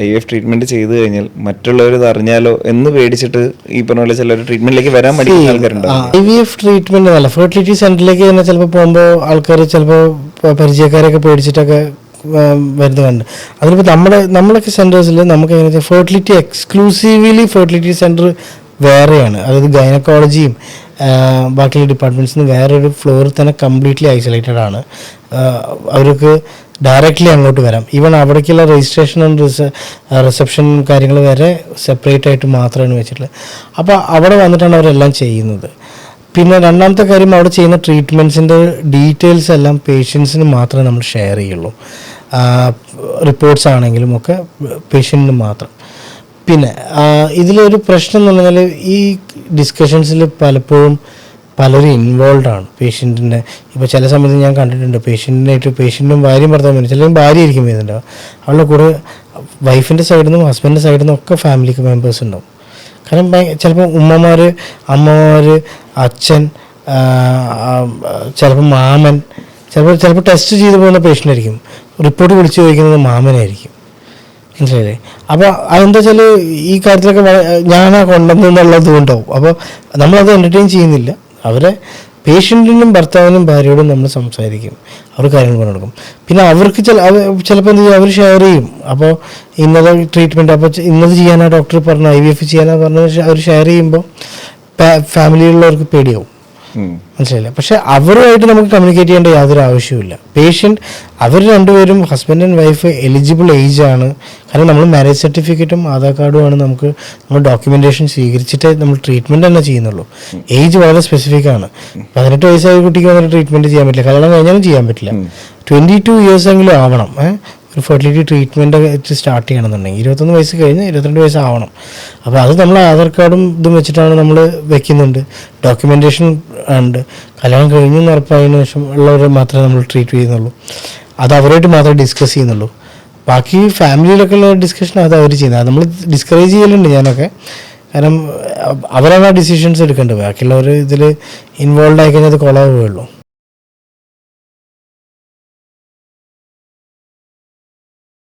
IVF treatment ചെയ്തു കഴിഞ്ഞാൽ മറ്റുള്ളവർ ഇത് അറിഞ്ഞാലോ എന്ന് പേടിച്ചിട്ട് ഈ പറഞ്ഞ പോലെ ചിലർ ട്രീറ്റ്മെന്റിലേക്ക് വരാൻ മടിക്കുന്ന ആൾക്കാരുണ്ട്. IVF ട്രീറ്റ്മെന്റ് അല്ല, ഫെർട്ടിലിറ്റി സെന്ററിലേക്ക് തന്നെ ചിലപ്പോൾ പോകുമ്പോൾ ആൾക്കാർ ചിലപ്പോൾ പരിചയക്കാരൊക്കെ പേടിച്ചിട്ടൊക്കെ വരുന്നുണ്ട്. അതിലിപ്പോൾ നമ്മളൊക്കെ സെന്റേഴ്സിൽ നമുക്ക് എങ്ങനെ വെച്ചാൽ ഫെർട്ടിലിറ്റി എക്സ്ക്ലൂസീവ്ലി ഫെർട്ടിലിറ്റി സെന്റർ വേറെയാണ്. അതായത് ഗൈനക്കോളജിയും ബാക്കിയുള്ള ഡിപ്പാർട്ട്മെൻറ്റ്സിന് വേറൊരു ഫ്ലോറിൽ തന്നെ കംപ്ലീറ്റ്ലി ഐസൊലേറ്റഡ് ആണ്. അവർക്ക് ഡയറക്റ്റ്ലി അങ്ങോട്ട് വരാം. ഈവൻ അവിടേക്കുള്ള രജിസ്ട്രേഷനും റിസപ്ഷനും കാര്യങ്ങൾ വരെ സെപ്പറേറ്റ് ആയിട്ട് മാത്രമാണ് വെച്ചിട്ടുള്ളത്. അപ്പോൾ അവിടെ വന്നിട്ടാണ് അവരെല്ലാം ചെയ്യുന്നത്. പിന്നെ രണ്ടാമത്തെ കാര്യം, അവിടെ ചെയ്യുന്ന ട്രീറ്റ്മെൻറ്റ്സിൻ്റെ ഡീറ്റെയിൽസ് എല്ലാം പേഷ്യൻസിന് മാത്രമേ നമ്മൾ ഷെയർ ചെയ്യുള്ളൂ. റിപ്പോർട്ട്സ് ആണെങ്കിലും ഒക്കെ പേഷ്യൻറ്റിന് മാത്രം. പിന്നെ ഇതിലൊരു പ്രശ്നം എന്ന് പറഞ്ഞാൽ ഈ ഡിസ്കഷൻസിൽ പലപ്പോഴും പലരും ഇൻവോൾവ് ആണ്. പേഷ്യൻറ്റിൻ്റെ ഇപ്പോൾ ചില സമയത്ത് ഞാൻ കണ്ടിട്ടുണ്ട് പേഷ്യൻറ്റും ഭാര്യയും ഭർത്താവും ചിലപ്പോൾ ഭാര്യ ആയിരിക്കും വരുന്നുണ്ടാവും, അവളുടെ കൂടെ വൈഫിൻ്റെ സൈഡിൽ നിന്നും ഹസ്ബൻഡിൻ്റെ സൈഡിൽ നിന്നും ഒക്കെ ഫാമിലി മെമ്പേഴ്സ് ഉണ്ടാവും. കാരണം ചിലപ്പോൾ ഉമ്മമാർ, അമ്മമാർ, അച്ഛൻ, ചിലപ്പോൾ മാമൻ, ചിലപ്പോൾ ടെസ്റ്റ് ചെയ്ത് പോകുന്ന പേഷ്യൻ്റ് ആയിരിക്കും, റിപ്പോർട്ട് വിളിച്ച് ചോദിക്കുന്നത് മാമനായിരിക്കും. മനസ്സിലായില്ലേ? അപ്പോൾ അതെന്താ വെച്ചാൽ ഈ കാര്യത്തിലൊക്കെ ഞാനാ കൊണ്ടുവന്നുള്ളത് ഉണ്ടാവും. അപ്പോൾ നമ്മളത് എൻ്റർടൈൻ ചെയ്യുന്നില്ല. അവരെ പേഷ്യൻറ്റിനും ഭർത്താവിനും ഭാര്യയോടും നമ്മൾ സംസാരിക്കും, അവർ കാര്യങ്ങൾ കൊണ്ടുകൊടുക്കും. പിന്നെ അവർക്ക് ചിലപ്പോൾ എന്ത് ചെയ്യും, അവർ ഷെയർ ചെയ്യും. അപ്പോൾ ഇന്നത് ട്രീറ്റ്മെൻറ്റ്, അപ്പോൾ ഇന്നത് ചെയ്യാനാണ് ഡോക്ടർ പറഞ്ഞത്, IVF ചെയ്യാനാണ് പറഞ്ഞത്, അവർ ഷെയർ ചെയ്യുമ്പോൾ ഫാമിലിയിലുള്ളവർക്ക് പേടിയാവും. മനസ്സിലായില്ല? പക്ഷെ അവരുമായിട്ട് നമുക്ക് കമ്മ്യൂണിക്കേറ്റ് ചെയ്യേണ്ട യാതൊരു ആവശ്യമില്ല. പേഷ്യൻ്റ് അവർ രണ്ടുപേരും husband and wife eligible age ആണ്. കാരണം നമ്മൾ മാരേജ് സർട്ടിഫിക്കറ്റും ആധാർ കാർഡുമാണ് നമ്മൾ ഡോക്യുമെൻറ്റേഷൻ സ്വീകരിച്ചിട്ടേ നമ്മൾ ട്രീറ്റ്മെൻറ്റ് തന്നെ ചെയ്യുന്നുള്ളൂ. ഏജ് വളരെ സ്പെസിഫിക് ആണ്. 18 വയസ്സായ കുട്ടിക്ക് വന്നിട്ട് ട്രീറ്റ്മെൻറ്റ് ചെയ്യാൻ പറ്റില്ല, കല്യാണം കഴിഞ്ഞാലും ചെയ്യാൻ പറ്റില്ല. 22 ഇയേഴ്സ് എങ്കിലും ആവണം ഒരു ഫെർട്ടിലിറ്റി ട്രീറ്റ്മെൻറ്റ് സ്റ്റാർട്ട് ചെയ്യണമെന്നുണ്ടെങ്കിൽ. 21 വയസ്സ് കഴിഞ്ഞ് 22 വയസ്സാവണം. അപ്പോൾ അത് നമ്മൾ ആധാർ കാർഡും ഇതും വെച്ചിട്ടാണ് നമ്മൾ വെക്കുന്നുണ്ട്. ഡോക്യുമെൻറ്റേഷൻ ഉണ്ട്. കല്യാണം കഴിഞ്ഞെന്ന് ഉറപ്പായതിനു ശേഷം ഉള്ളവരെ മാത്രമേ നമ്മൾ ട്രീറ്റ് ചെയ്യുന്നുള്ളൂ. അത് അവരായിട്ട് മാത്രമേ ഡിസ്കസ് ചെയ്യുന്നുള്ളൂ. ബാക്കി ഫാമിലിയിലൊക്കെ ഉള്ള ഡിസ്കഷൻ അത് അവർ ചെയ്യുന്നത്. അത് നമ്മൾ ഡിസ്കറേജ് ചെയ്യലുണ്ട് ഞാനൊക്കെ. കാരണം അവരാണ് ആ ഡിസിഷൻസ് എടുക്കേണ്ടത്. ബാക്കിയുള്ളവർ ഇതിൽ ഇൻവോൾവ് ആയി കഴിഞ്ഞാൽ അത് കൊളാവുകയുള്ളൂ.